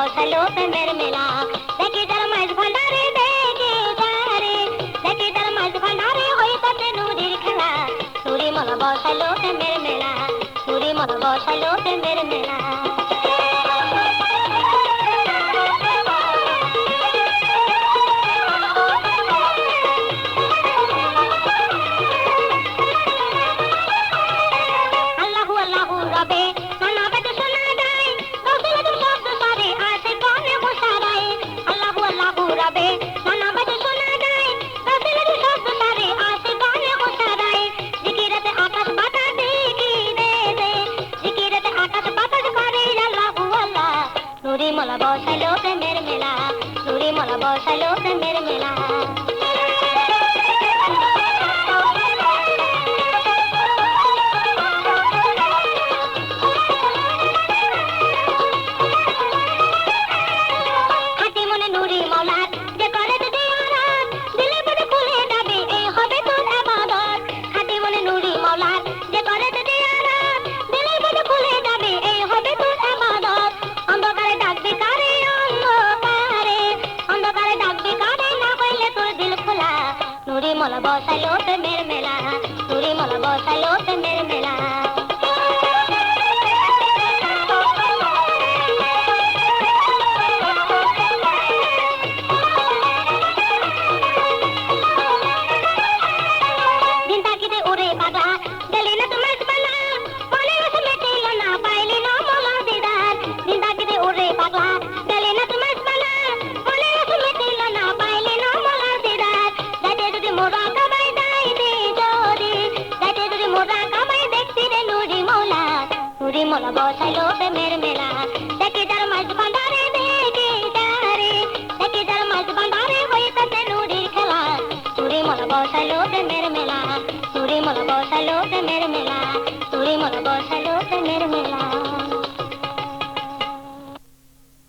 বসালো প্রেমের মেলা দেখি যার মাঝ ভান্ডারে দেখি যার মাঝ ভান্ডারে হইতাছে নুরির খেলা নুরি মলা বসালো প্রেমের মেলা নুরি মলা বসালো প্রেমের মেলা নুরি মলা বসালো প্রেমের মেলা নুরি মলা বসালো প্রেমের মেলা হাতি মনে নুরি মলার যে করে যদি আরাম দিলে পরে ফুলে যাবে এই হবে তোর ইবাদত হাতি মনে নুরি মলার যে করে যদি আরাম দিলে পরে ফুলে যাবে এই হবে তোর ইবাদত অন্ধকারে ডাকবে কারে অন্ধকারে ডাকবে কারে না হইলে তোর দিল খোলা নুরি মলা বসালো প্রেমের মেলা নুরি মলা বসালো প্রেমের মেলা দিন তাকিতে ওরে পাগলা গেলি না তোমার পালা বলে রসে মেটিল না পাইলি না মোলা দিদার দিন তাকিতে ওরে পাগলা গেলি না তোমার পালা বলে রসে মেটিল না পাইলি না মোলা দিদার যাতে যদি মোরা কামাই দেয় দি যদি যাতে যদি মোরা কামাই দেখছি রে নুরি মৌলা নুরি মলা বসালো প্রেমের মেলা দেখি যার মাঝ ভান্ডারে দেখি যার মাঝ ভান্ডারে হইতাছে নুরির খেলা নুরি মলা বসালো প্রেমের মেলা নুরি মলা বসালো প্রেমের মেলা নুরি মলা বসালো প্রেমের মেলা